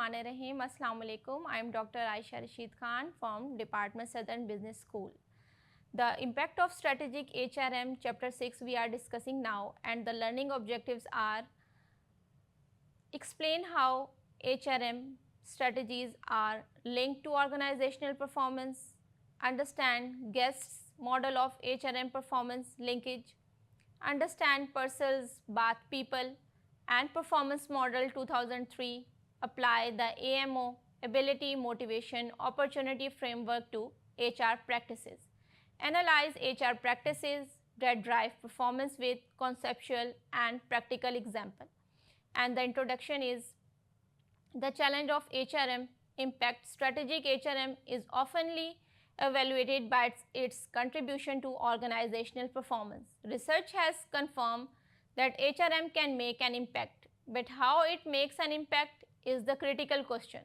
Bismillahirrahmanirrahim. Assalamu alaikum. I am Dr. Aisha Rashid Khan from Department Southern Business School. The impact of strategic HRM chapter 6 we are discussing now, and the learning objectives are: explain how HRM strategies are linked to organizational performance, understand Guest's model of HRM performance linkage, understand Purcell's Bath People and Performance Model 2003, apply the AMO Ability, Motivation, Opportunity Framework to HR practices, analyze HR practices that drive performance with conceptual and practical example. And the introduction is: the challenge of HRM impact. Strategic HRM is oftenly evaluated by its contribution to organizational performance. Research has confirmed that HRM can make an impact, but how it makes an impact is the critical question.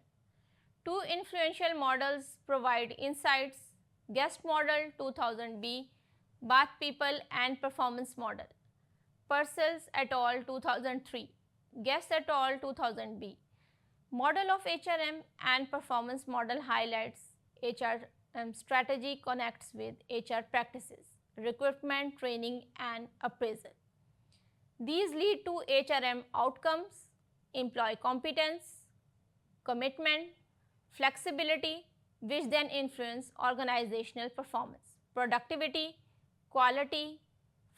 Two influential models provide insights: Guest Model 2000B, Bath People and Performance Model; Purcell's et al. 2003, Guest et al. 2000B. Model of HRM and Performance Model highlights HRM strategy connects with HR practices, recruitment, training and appraisal. These lead to HRM outcomes: employee competence, commitment, flexibility, which then influence organizational performance, productivity, quality,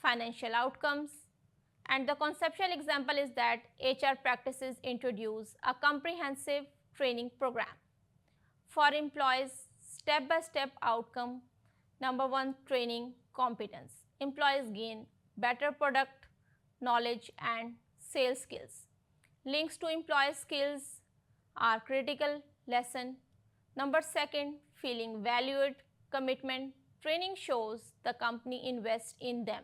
financial outcomes. And the conceptual example is that HR practices introduce a comprehensive training program for employees. Step-by-step outcome: number 1, training competence. Employees gain better product knowledge and sales skills. Links to employee skills are critical lesson. Number 2, feeling valued. Commitment: training shows the company invests in them,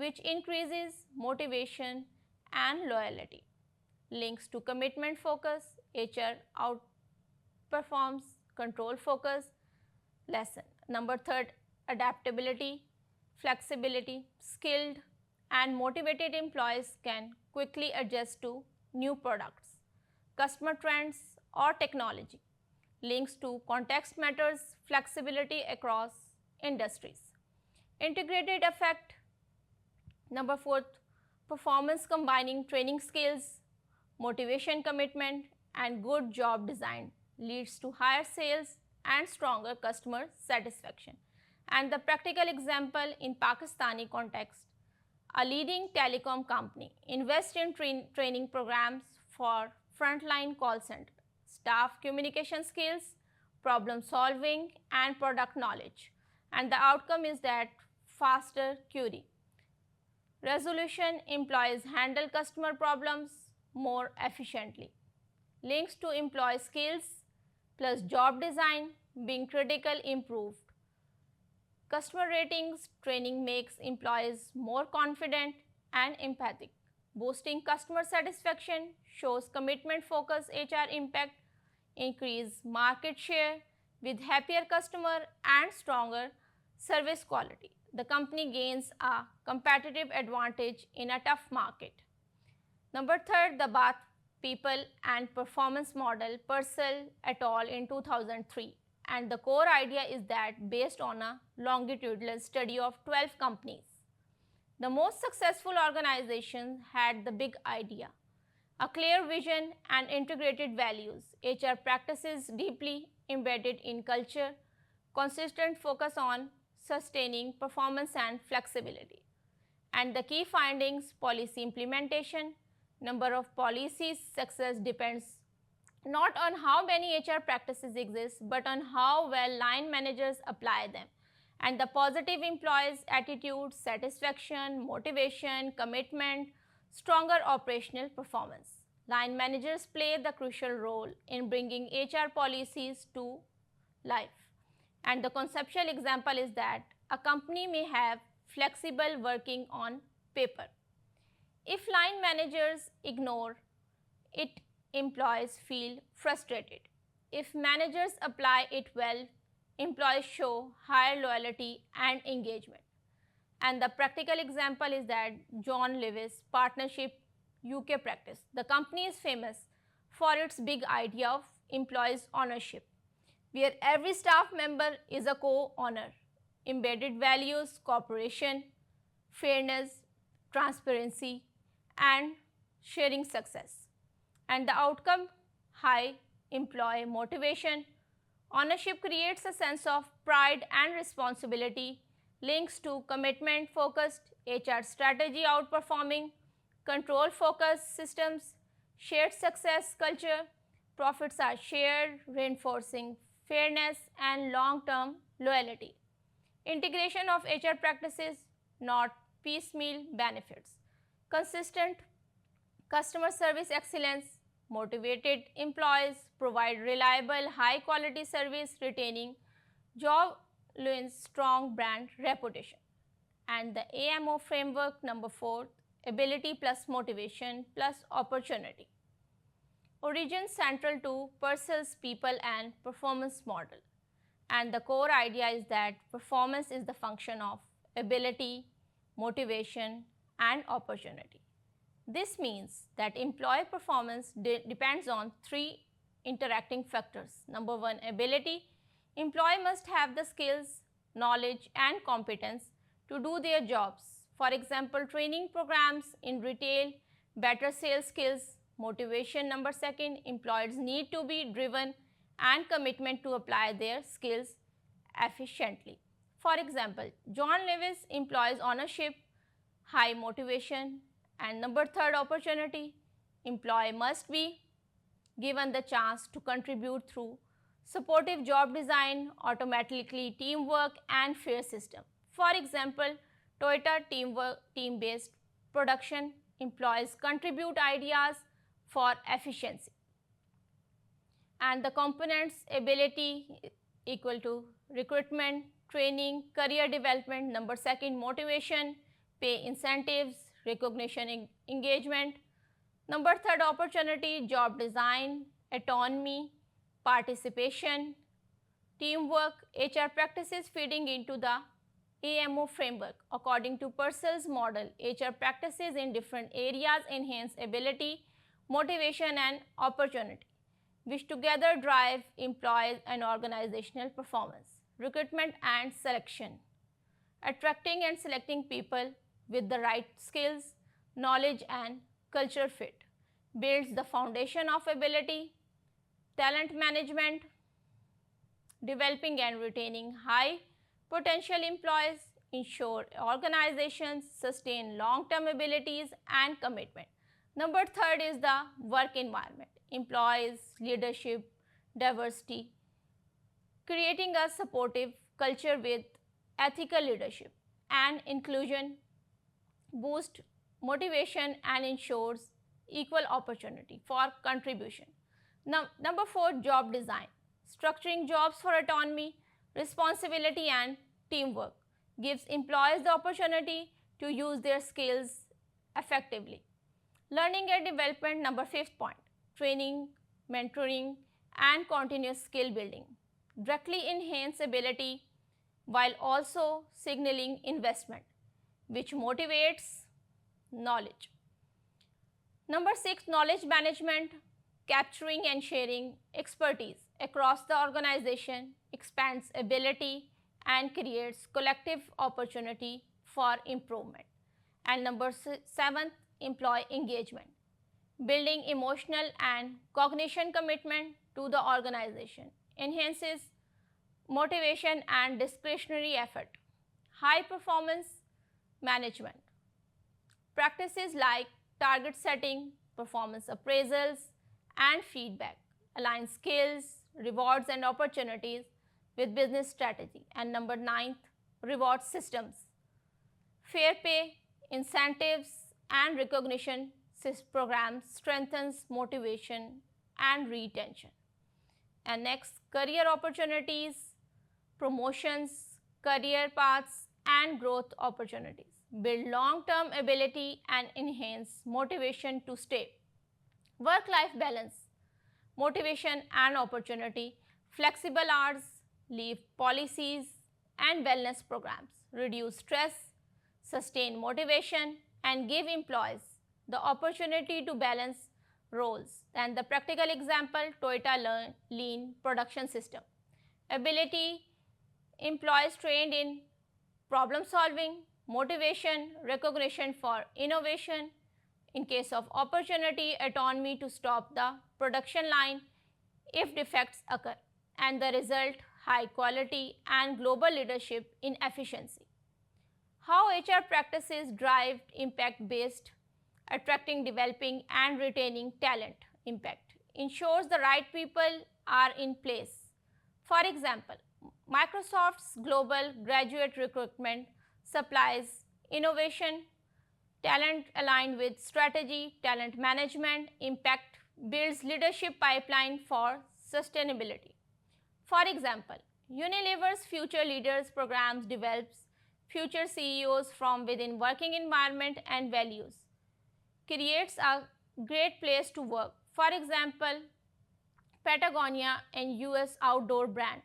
which increases motivation and loyalty. Links to commitment focus: HR outperforms control focus lesson. Number 3, adaptability, flexibility. Skilled and motivated employees can quickly adjust to new products, customer trends or technology. Links to context matters, flexibility across industries. Integrated effect. Number 4, performance combining training skills, motivation, commitment and good job design leads to higher sales and stronger customer satisfaction. And the practical example in Pakistani context: a leading telecom company invests in training programs for frontline call center staff, communication skills, problem solving and product knowledge, and the outcome is that faster query resolution, employees handle customer problems more efficiently. Links to employee skills plus job design being critical improved customer ratings. Training makes employees more confident and empathic, boosting customer satisfaction. Shows commitment focus HR impact, increase market share with happier customer and stronger service quality. The company gains a competitive advantage in a tough market. Number 3, the Bath People and Performance Model, Purcell et al. In 2003. And the core idea is that, based on a longitudinal study of 12 companies, the most successful organizations had the big idea, a clear vision and integrated values, HR practices deeply embedded in culture, consistent focus on sustaining performance and flexibility. And the key findings: policy implementation. Number of policies. Success depends not on how many HR practices exist, but on how well line managers apply them. And the positive employees' attitude, satisfaction, motivation, commitment, stronger operational performance. Line managers play the crucial role in bringing HR policies to life. And the conceptual example is that a company may have flexible working on paper. If line managers ignore it, employees feel frustrated. If managers apply it well, employees show higher loyalty and engagement. And the practical example is that John Lewis Partnership UK practice. The company is famous for its big idea of employees' ownership, where every staff member is a co-owner. Embedded values, cooperation, fairness, transparency, and sharing success. And the outcome, high employee motivation. Ownership creates a sense of pride and responsibility, links to commitment focused HR strategy outperforming, control focused systems, shared success culture, profits are shared, reinforcing fairness and long term loyalty. Integration of HR practices, not piecemeal benefits. Consistent customer service excellence, motivated employees provide reliable, high quality service, retaining job wins strong brand reputation. And the AMO framework number 4, ability plus motivation plus opportunity. Origin central to Purcell's people and performance model. And the core idea is that performance is the function of ability, motivation, and opportunity. This means that employee performance depends on three interacting factors. Number 1, ability. Employee must have the skills, knowledge, and competence to do their jobs. For example, training programs in retail, better sales skills. Motivation number 2, employees need to be driven and commitment to apply their skills efficiently. For example, John Lewis employs ownership, high motivation. And number 3, opportunity. Employee must be given the chance to contribute through supportive job design, automatically teamwork, and fair system. For example, Toyota team-based production. Employees contribute ideas for efficiency. And the components, ability equal to recruitment, training, career development. Number 2, motivation, pay incentives, recognition, engagement. Number 3, opportunity, job design, autonomy, participation, teamwork, HR practices feeding into the AMO framework. According to Purcell's model, HR practices in different areas enhance ability, motivation, and opportunity, which together drive employees and organizational performance. Recruitment and selection. Attracting and selecting people with the right skills, knowledge, and culture fit builds the foundation of ability. Talent management, developing and retaining high potential employees ensure organizations sustain long-term abilities and commitment. Number 3 is the work environment, employees, leadership, diversity, creating a supportive culture with ethical leadership and inclusion boosts motivation and ensures equal opportunity for contribution. Now, number 4, job design, structuring jobs for autonomy, responsibility, and teamwork gives employees the opportunity to use their skills effectively. Learning and development, number 5th point, training, mentoring, and continuous skill building directly enhance ability while also signaling investment, which motivates knowledge. Number 6, knowledge management, capturing and sharing expertise across the organization expands ability and creates collective opportunity for improvement. And number 7, employee engagement, building emotional and cognition commitment to the organization, enhances motivation and discretionary effort. High performance management, practices like target setting, performance appraisals, and feedback align skills, rewards, and opportunities with business strategy. And number 9, reward systems, fair pay, incentives, and recognition programs strengthens motivation and retention. And next, career opportunities, promotions, career paths, and growth opportunities build long-term ability and enhance motivation to stay. Work-life balance, motivation and opportunity, flexible hours, leave policies, and wellness programs reduce stress, sustain motivation, and give employees the opportunity to balance roles. And the practical example, Toyota Lean Production System. Ability, employees trained in problem solving, motivation, recognition for innovation. In case of opportunity, autonomy to stop the production line if defects occur, and the result, high quality and global leadership in efficiency. How HR practices drive impact based attracting, developing and retaining talent. Impact ensures the right people are in place. For example, Microsoft's global graduate recruitment supplies innovation, talent aligned with strategy, talent management. Impact builds leadership pipeline for sustainability. For example, Unilever's Future Leaders programs develops future CEOs from within working environment and values, creates a great place to work. For example, Patagonia and US outdoor brand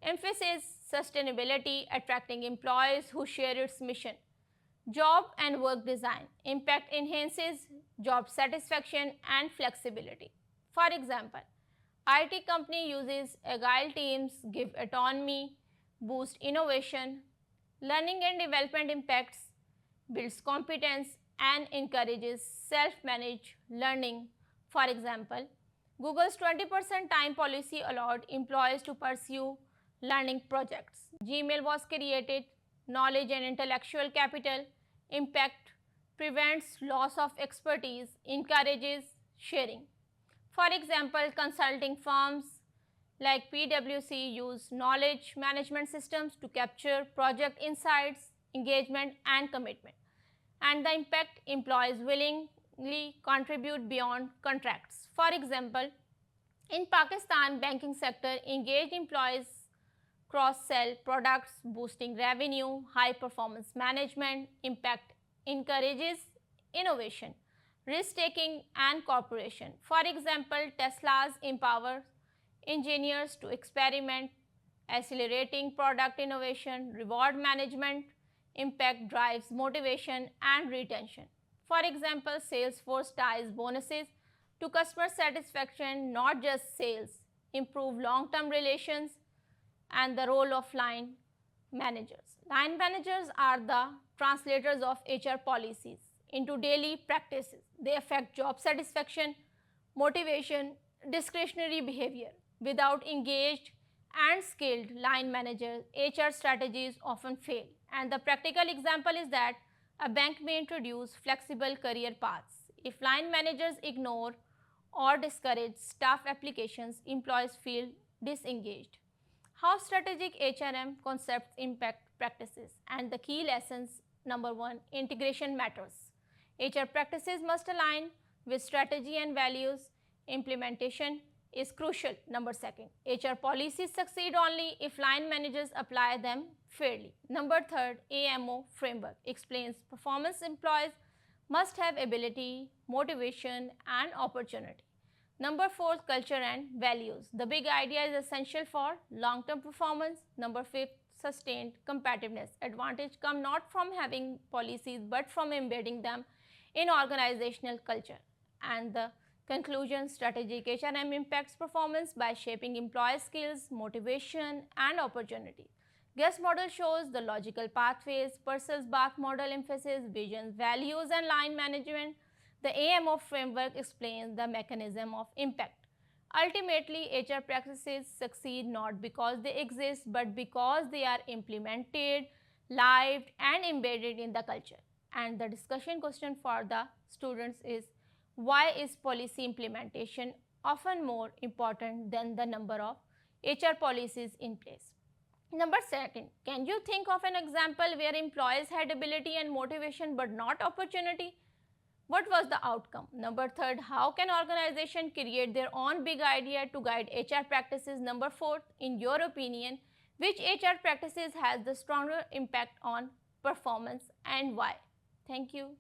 emphasizes sustainability, attracting employees who share its mission. Job and work design. Impact enhances job satisfaction and flexibility. For example, IT company uses agile teams, give autonomy, boost innovation, learning and development impacts, builds competence and encourages self-managed learning. For example, Google's 20% time policy allowed employees to pursue learning projects. Gmail was created, knowledge and intellectual capital. Impact prevents loss of expertise, encourages sharing. For example, consulting firms like PwC use knowledge management systems to capture project insights, engagement and commitment. And the impact, employees willingly contribute beyond contracts. For example, in Pakistan banking sector, engaged employees cross-sell products, boosting revenue, high performance management. Impact encourages innovation, risk-taking and cooperation. For example, Tesla's empower engineers to experiment, accelerating product innovation, reward management. Impact drives motivation and retention. For example, Salesforce ties bonuses to customer satisfaction, not just sales, improve long-term relations. And the role of line managers. Line managers are the translators of HR policies into daily practices. They affect job satisfaction, motivation, discretionary behavior. Without engaged and skilled line managers, HR strategies often fail. And the practical example is that a bank may introduce flexible career paths. If line managers ignore or discourage staff applications, employees feel disengaged. How strategic HRM concepts impact practices, and the key lessons. Number 1, integration matters. HR practices must align with strategy and values. Implementation is crucial. Number 2, HR policies succeed only if line managers apply them fairly. Number 3, AMO framework explains performance employees must have ability, motivation and opportunity. Number 4, culture and values. The big idea is essential for long-term performance. Number 5, sustained competitiveness. Advantage come not from having policies but from embedding them in organizational culture. And the conclusion, strategic HRM impacts performance by shaping employee skills, motivation and opportunity. Guest model shows the logical pathways. Purcell's Bath model emphasizes vision, values and line management. The AMO framework explains the mechanism of impact. Ultimately, HR practices succeed not because they exist, but because they are implemented, lived, and embedded in the culture. And the discussion question for the students is, why is policy implementation often more important than the number of HR policies in place? Number 2, can you think of an example where employees had ability and motivation but not opportunity? What was the outcome? Number 3, how can organization create their own big idea to guide HR practices? Number 4, in your opinion, which HR practices has the stronger impact on performance and why? Thank you.